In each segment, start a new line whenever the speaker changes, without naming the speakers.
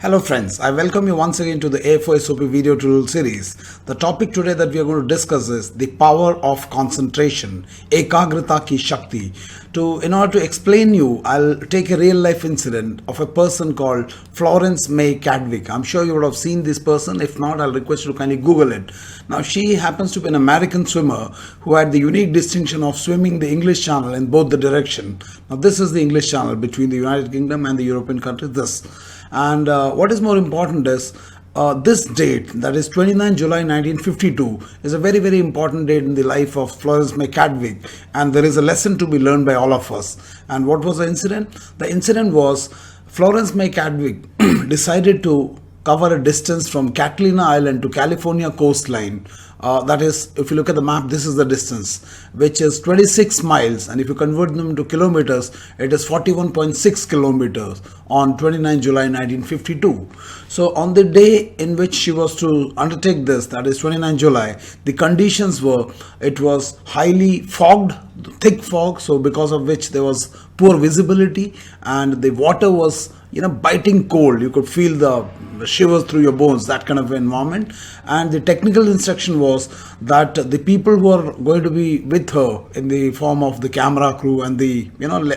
Hello friends, I welcome you once again to the AFOSOP video tutorial series. The topic today that we are going to discuss is the power of concentration, Ekagrita ki Shakti. In order to explain you, I'll take a real life incident of a person called Florence May Cadwick. I'm sure you would have seen this person. If not, I'll request you to kindly Google it. Now, she happens to be an American swimmer who had the unique distinction of swimming the English Channel in both the direction. Now, this is the English Channel between the United Kingdom and the European countries. And what is more important is this date, that is 29 July 1952, is a very, very important date in the life of Florence May Cadwick, and there is a lesson to be learned by all of us. And what was the incident? The incident was Florence May Cadwick decided to cover a distance from Catalina Island to California coastline. That is, if you look at the map, this is the distance, which is 26 miles, and if you convert them to kilometers, it is 41.6 kilometers on 29 July 1952. So on the day in which she was to undertake this, that is 29 July, the conditions were, it was highly fogged, thick fog, so because of which there was poor visibility, and the water was biting cold. You could feel the shivers through your bones, that kind of environment. And the technical instruction was that the people who are going to be with her in the form of the camera crew and the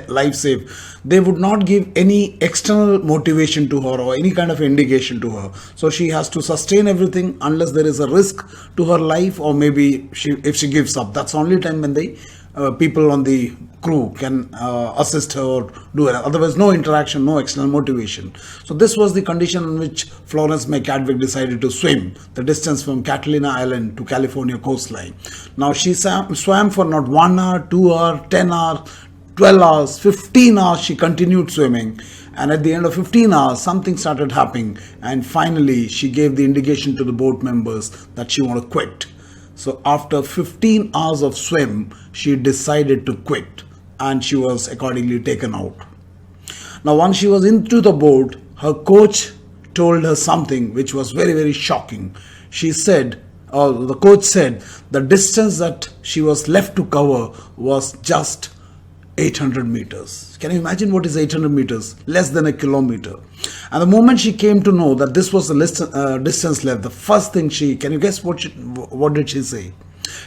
life save, they would not give any external motivation to her or any kind of indication to her. So she has to sustain everything unless there is a risk to her life, or maybe if she gives up. That's the only time when the people on the crew can assist her or do it. Otherwise, no interaction, no external motivation. So this was the condition in which Florence May Cadwick decided to swim the distance from Catalina Island to California coastline. Now, she swam for not 1 hour, 2 hours, 10 hours, 12 hours, 15 hours. She continued swimming. And at the end of 15 hours, something started happening. And finally, she gave the indication to the boat members that she wanted to quit. So after 15 hours of swim, she decided to quit, and she was accordingly taken out. Now, once she was into the boat, her coach told her something which was very, very shocking. The coach said the distance that she was left to cover was just 800 meters. Can you imagine what is 800 meters? Less than a kilometer. And the moment she came to know that this was the distance left, the first thing can you guess what did she say?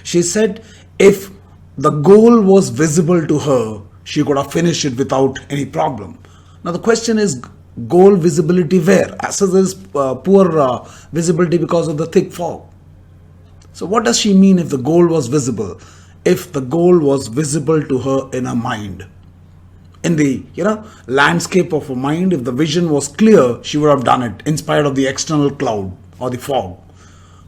She said if the goal was visible to her, she could have finished it without any problem. Now the question is, goal visibility where? As there is poor visibility because of the thick fog. So what does she mean if the goal was visible? If the goal was visible to her in her mind, in the landscape of her mind, if the vision was clear, she would have done it in spite of the external cloud or the fog.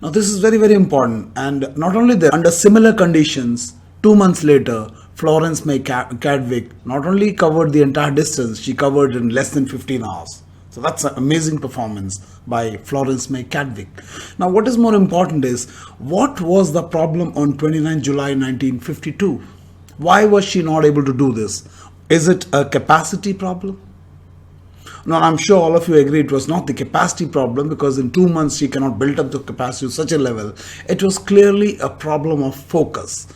Now this is very, very important. And not only that, under similar conditions, 2 months later, Florence May Cadwick not only covered the entire distance, she covered in less than 15 hours. So that's an amazing performance by Florence May Cadwick. Now, what is more important is, what was the problem on 29 July 1952? Why was she not able to do this? Is it a capacity problem? Now, I'm sure all of you agree it was not the capacity problem, because in 2 months she cannot build up the capacity to such a level. It was clearly a problem of focus.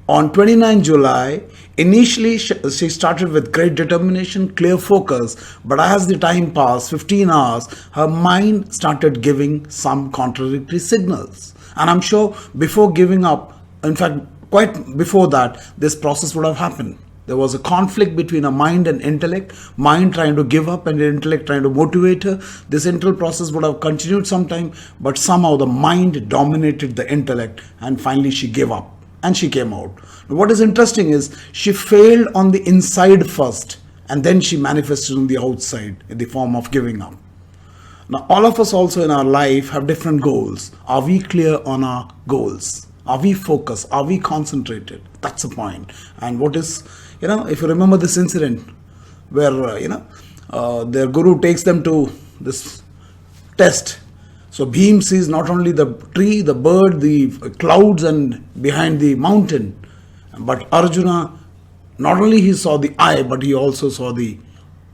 On 29 July, initially she started with great determination, clear focus, but as the time passed, 15 hours, her mind started giving some contradictory signals. And I'm sure before giving up, in fact, quite before that, this process would have happened. There was a conflict between her mind and intellect, mind trying to give up and intellect trying to motivate her. This internal process would have continued some time, but somehow the mind dominated the intellect, and finally she gave up. And she came out. What is interesting is, she failed on the inside first, and then she manifested on the outside in the form of giving up. Now, all of us also in our life have different goals. Are we clear on our goals? Are we focused? Are we concentrated? That's the point. And what is, if you remember this incident where, their guru takes them to this test. So Bhim sees not only the tree, the bird, the clouds, and behind the mountain, but Arjuna, not only he saw the eye, but he also saw the,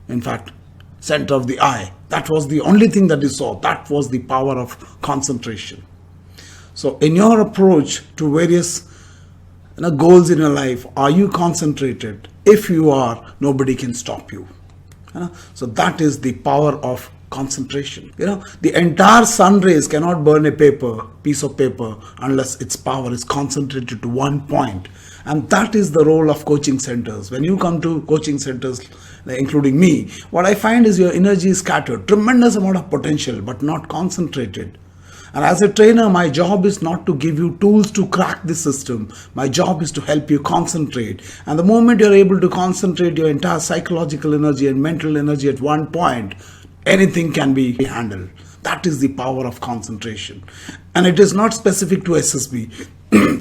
in fact, center of the eye. That was the only thing that he saw. That was the power of concentration. So in your approach to various goals in your life, are you concentrated? If you are, nobody can stop you. So that is the power of concentration. The entire sun rays cannot burn a piece of paper unless its power is concentrated to one point. And that is the role of coaching centers. When you come to coaching centers, including me, what I find is your energy is scattered, tremendous amount of potential, but not concentrated. And as a trainer, my job is not to give you tools to crack the system. My job is to help you concentrate. And the moment you're able to concentrate your entire psychological energy and mental energy at one point, anything can be handled. That is the power of concentration. And it is not specific to SSB.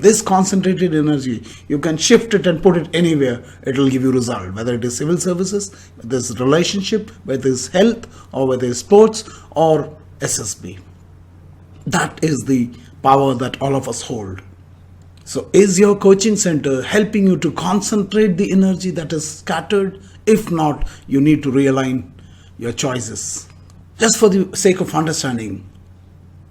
This concentrated energy, you can shift it and put it anywhere, it will give you result. Whether it is civil services, whether it's relationship, whether it's health, or whether it's sports or SSB. That is the power that all of us hold. So is your coaching center helping you to concentrate the energy that is scattered? If not, you need to realign your choices. Just for the sake of understanding,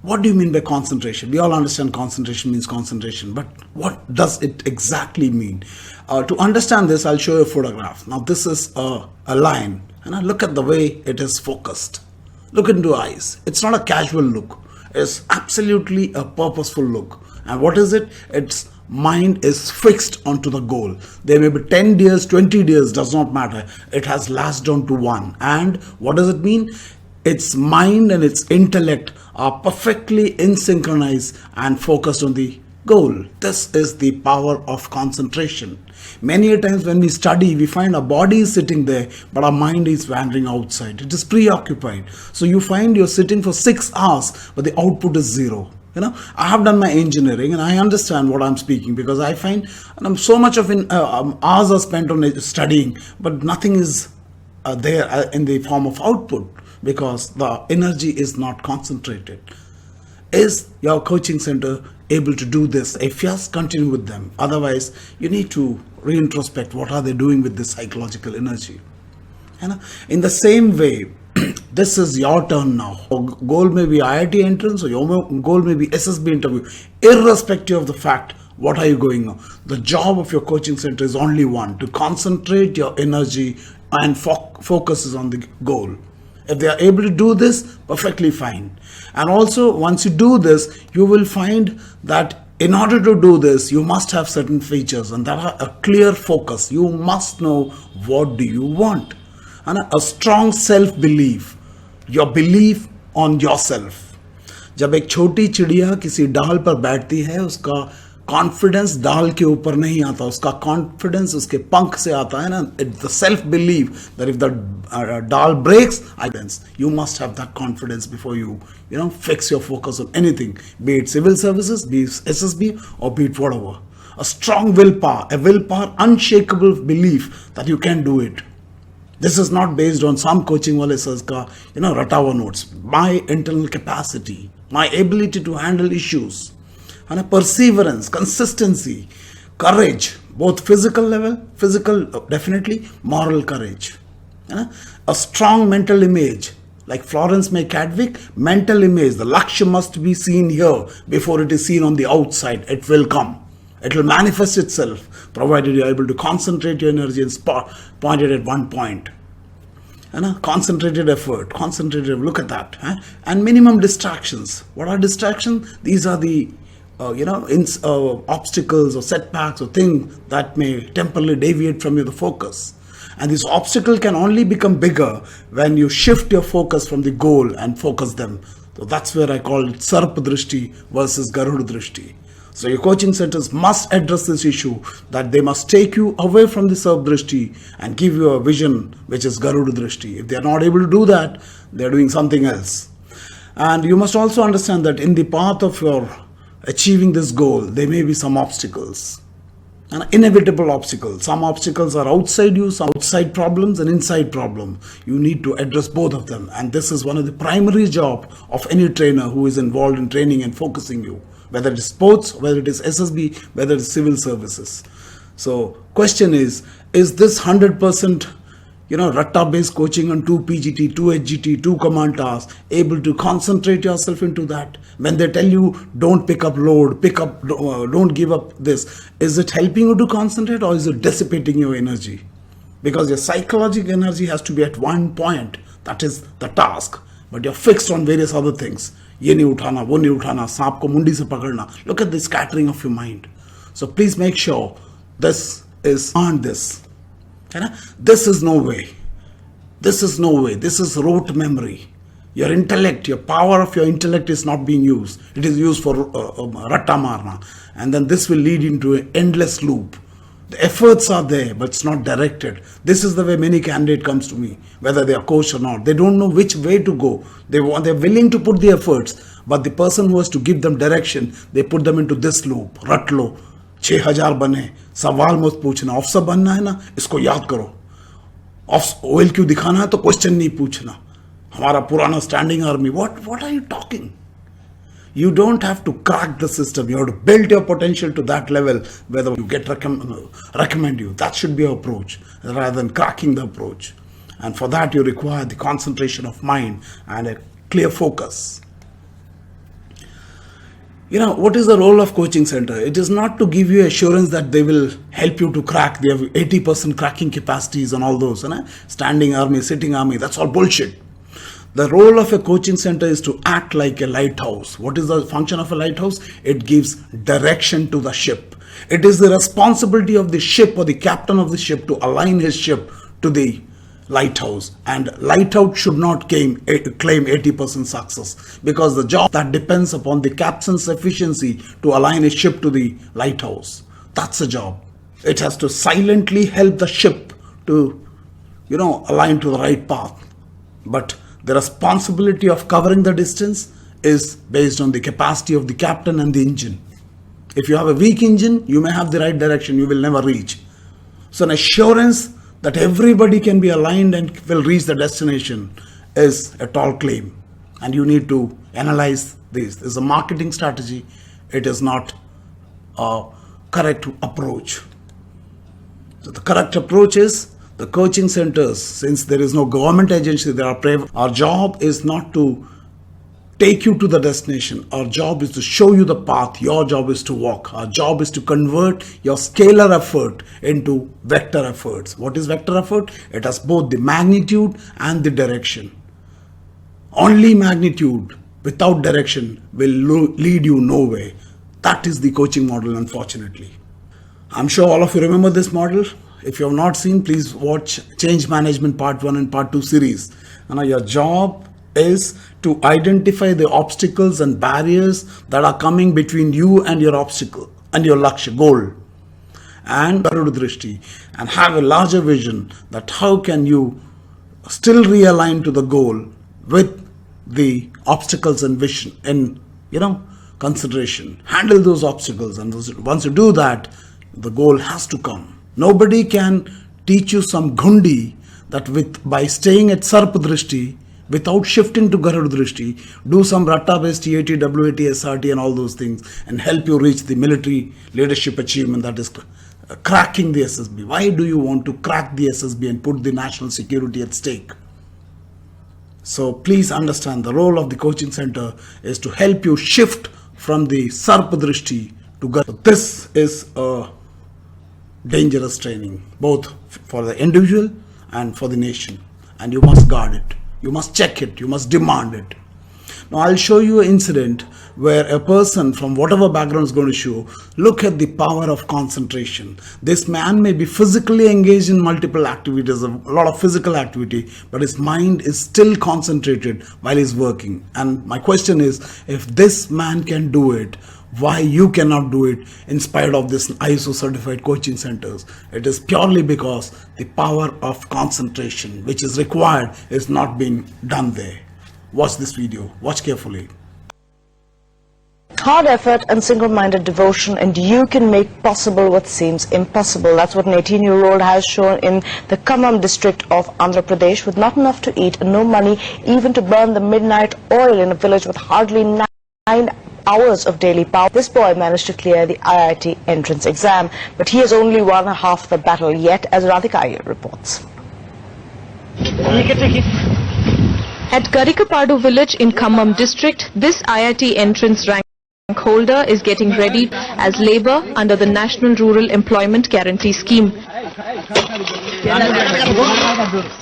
what do you mean by concentration? We all understand concentration means concentration, but what does it exactly mean? To understand this, I'll show you a photograph. Now this is a line, and I look at the way it is focused. Look into eyes. It's not a casual look. It's absolutely a purposeful look. And what is it? Its mind is fixed onto the goal. There may be 10 years, 20 years, does not matter. It has latched on to one. And what does it mean? Its mind and its intellect are perfectly in synchronized and focused on the goal. This is the power of concentration. Many a times when we study, we find our body is sitting there, but our mind is wandering outside. It is preoccupied. So you find you're sitting for 6 hours, but the output is zero. I have done my engineering and I understand what I'm speaking, because I find so much of hours are spent on studying, but nothing is there in the form of output, because the energy is not concentrated. Is your coaching center able to do this? If yes, continue with them. Otherwise, you need to reintrospect what are they doing with this psychological energy. In the same way, this is your turn now. Your goal may be IIT entrance, or your goal may be SSB interview. Irrespective of the fact, what are you going on? The job of your coaching center is only one: to concentrate your energy and focus on the goal. If they are able to do this, perfectly fine. And also, once you do this, you will find that in order to do this, you must have certain features, and that are a clear focus. You must know what do you want. And a strong self-belief, your belief on yourself. जब एक छोटी चिड़िया किसी डाल पर बैठती है, उसका कॉन्फिडेंस डाल के ऊपर नहीं आता, उसका कॉन्फिडेंस उसके पंख से आता है ना. The self believe that if the डाल breaks, you must have that confidence before you fix your focus on anything, be it civil services, be it SSB, or be it whatever. A strong willpower, unshakable belief that you can do it. This is not based on some coaching wale sars ka रटा हुआ notes. My internal capacity, my ability to handle issues, and a perseverance, consistency, courage, both physical, definitely, moral courage. A strong mental image, like Florence May Cadwick, mental image, the Lakshya must be seen here before it is seen on the outside. It will come. It will manifest itself, provided you are able to concentrate your energy and point it at one point. Concentrated effort, look at that. And minimum distractions. What are distractions? These are the obstacles or setbacks or things that may temporarily deviate from the focus. And this obstacle can only become bigger when you shift your focus from the goal and focus them. So that's where I call it Sarp Drishti versus Garuda Drishti. So your coaching centers must address this issue, that they must take you away from the Sarp Drishti and give you a vision which is Garuda Drishti. If they are not able to do that, they are doing something else. And you must also understand that in the path of your achieving this goal, there may be some obstacles, an inevitable obstacles. Some obstacles are outside you, some outside problems and inside problem. You need to address both of them. And this is one of the primary job of any trainer who is involved in training and focusing you, whether it is sports, whether it is SSB, whether it is civil services. So question is this 100% ratta-based coaching on 2 PGT, 2 HGT, 2 command tasks, able to concentrate yourself into that? When they tell you don't pick up load, don't give up this, is it helping you to concentrate, or is it dissipating your energy? Because your psychological energy has to be at one point. That is the task. but you're fixed on various other things. Ye nahi uthana, wo nahi uthana, saap ko mundi se pakadna. Look at the scattering of your mind. So please make sure this is on this. This is no way. This is no way. This is rote memory. Your intellect, your power of your intellect is not being used. It is used for ratta marna. And then this will lead into an endless loop. The efforts are there, but it's not directed. This is the way many candidate comes to me, whether they are coached or not. They don't know which way to go. They're willing to put the efforts, but the person who has to give them direction, they put them into this loop. Rat lo, 6,000 bane, सवाल मत पूछना. Officer बनना है ना, इसको याद करो. Oil क्यों दिखाना है तो क्वेश्चन नहीं पूछना. हमारा पुराना standing army. What are you talking? You don't have to crack the system. You have to build your potential to that level whether you get recommend you. That should be your approach rather than cracking the approach. And for that you require the concentration of mind and a clear focus. What is the role of coaching center? It is not to give you assurance that they will help you to crack. They have 80% cracking capacities and all those. Standing army, sitting army, that's all bullshit. The role of a coaching center is to act like a lighthouse. What is the function of a lighthouse? It gives direction to the ship. It is the responsibility of the ship or the captain of the ship to align his ship to the lighthouse. And lighthouse should not claim 80% success, because the job that depends upon the captain's efficiency to align his ship to the lighthouse. That's the job. It has to silently help the ship to, align to the right path. But the responsibility of covering the distance is based on the capacity of the captain and the engine. If you have a weak engine, you may have the right direction, you will never reach. So an assurance that everybody can be aligned and will reach the destination is a tall claim. And you need to analyze this. This is a marketing strategy. It is not a correct approach. So the correct approach is the coaching centers. Since there is no government agency, there are private. Our job is not to take you to the destination. Our job is to show you the path. Your job is to walk. Our job is to convert your scalar effort into vector efforts. What is vector effort? It has both the magnitude and the direction. Only magnitude without direction will lead you nowhere. That is the coaching model, unfortunately. I'm sure all of you remember this model. If you have not seen, please watch Change Management Part 1 and Part 2 series. Your job is to identify the obstacles and barriers that are coming between you and your obstacle and your laksha goal, and and have a larger vision that how can you still realign to the goal with the obstacles and vision and consideration. Handle those obstacles, and once you do that, the goal has to come. Nobody can teach you some gundi that by staying at Sarp Drishti, without shifting to Garud Drishti, do some Ratta-based TAT, WAT, SRT and all those things and help you reach the military leadership achievement, that is cracking the SSB. Why do you want to crack the SSB and put the national security at stake? So please understand, the role of the coaching center is to help you shift from the Sarp Drishti to Garud. This is a dangerous training, both for the individual and for the nation, and you must guard it, you must check it, you must demand it. Now I'll show you an incident where a person from whatever background is going to show, look at the power of concentration. This man may be physically engaged in multiple activities, a lot of physical activity, but his mind is still concentrated while he's working. And my question is, if this man can do it, why you cannot do it in spite of this ISO certified coaching centers? It is purely because the power of concentration which is required is not being done there. Watch this video, watch carefully.
Hard effort and single-minded devotion, and you can make possible what seems impossible. That's what an 18-year-old has shown in the Khammam district of Andhra Pradesh, with not enough to eat and no money even to burn the midnight oil in a village with hardly 9 hours of daily power. This boy managed to clear the IIT entrance exam, but he has only won half the battle yet, as Radhika Iyer reports.
At Garikapadu village in Khammam district, this IIT entrance rank holder is getting ready as labour under the National Rural Employment Guarantee Scheme.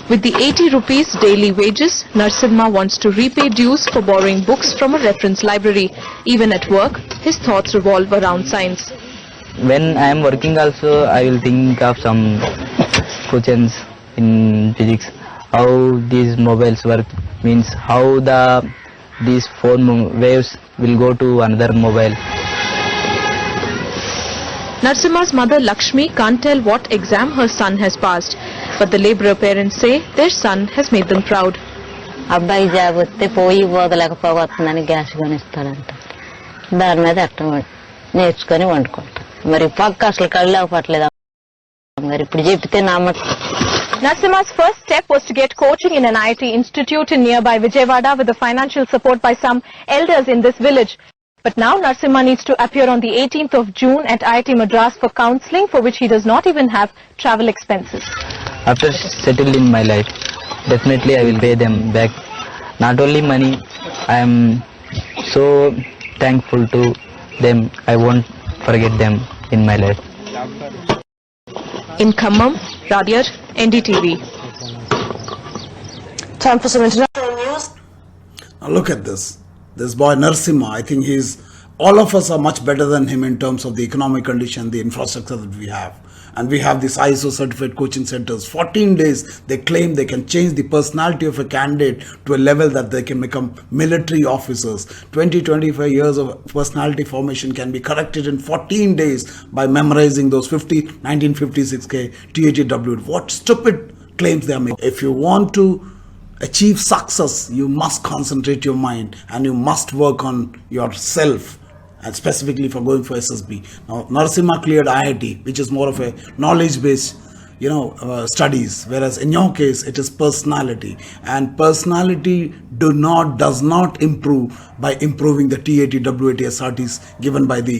With the 80 rupees daily wages, Narsimha wants to repay dues for borrowing books from a reference library. Even at work, his thoughts revolve around science.
When I am working also, I will think of some questions in physics. How these mobiles work, means how these phone waves will go to another mobile.
Narsimha's mother Lakshmi can't tell what exam her son has passed, but the labourer parents say their son has made them proud.
అబ్బాయి job వస్తే పోయి పోదలేకపోతుందని gas కొనిస్తాడంట. దాని మీద అట్టం నేర్చుకొని వండుకుంటాం. మరి పక్క అసలు కళ్ళపట్లేదు మరి ఇప్పుడు చెప్తే నమ్మట.
Narsimha's first step was to get coaching in an IIT institute in nearby Vijayawada with the financial support by some elders in this village. But now Narsimha needs to appear on the 18th of June at IIT Madras for counselling, for which he does not even have travel expenses.
After settled in my life, definitely I will pay them back. Not only money, I am so thankful to them. I won't forget them in my life.
In Khammam, Radiyar, NDTV.
Time for some international news.
Now look at this. This boy Narsimha, I think all of us are much better than him in terms of the economic condition, the infrastructure that we have. And we have these ISO certified coaching centers. 14 days, they claim they can change the personality of a candidate to a level that they can become military officers. 20-25 years of personality formation can be corrected in 14 days by memorizing those 1956K TATW. What stupid claims they are making. If you want to achieve success, you must concentrate your mind and you must work on yourself, and specifically for going for SSB. Now Narsimha cleared IIT, which is more of a knowledge based studies, whereas in your case it is personality, and personality does not improve by improving the TATW SRTs given by the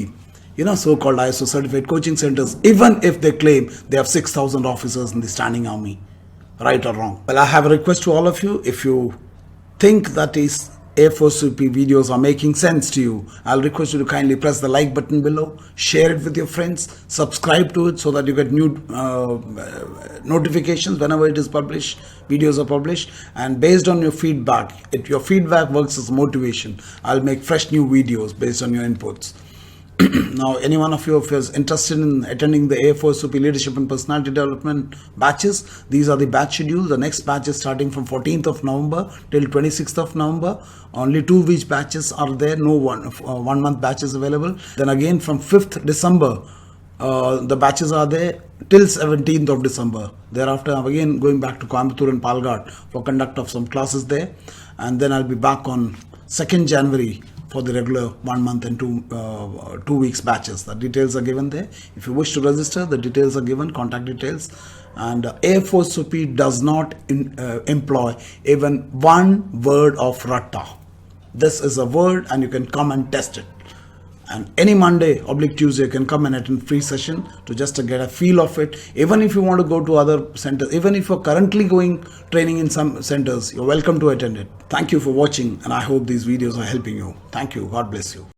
so-called ISO certified coaching centers, even if they claim they have 6,000 officers in the standing army. Right or wrong? Well, I have a request to all of you. If you think that is AFOSOP videos are making sense to you, I'll request you to kindly press the like button below, share it with your friends, subscribe to it so that you get new notifications whenever it is published, videos are published. And based on your feedback, your feedback works as motivation. I'll make fresh new videos based on your inputs. Now, any one of you if is interested in attending the AFOSOP Leadership and Personality Development batches, these are the batch schedules. The next batch is starting from 14th of November till 26th of November. Only 2 week batches are there, no 1 month batches available. Then again from 5th December, the batches are there till 17th of December. Thereafter, I'm again going back to Coimbatore and Palghat for conduct of some classes there. And then I'll be back on 2nd January for the regular 1 month and 2 weeks batches. The details are given there. If you wish to register, the details are given, contact details. And AFOSOP does not employ even one word of ratta. This is a word and you can come and test it. And any Monday/Tuesday you can come and attend free session to just to get a feel of it. Even if you want to go to other centers, even if you're currently going training in some centers, you're welcome to attend it. Thank you for watching, and I hope these videos are helping you. Thank you. God bless you.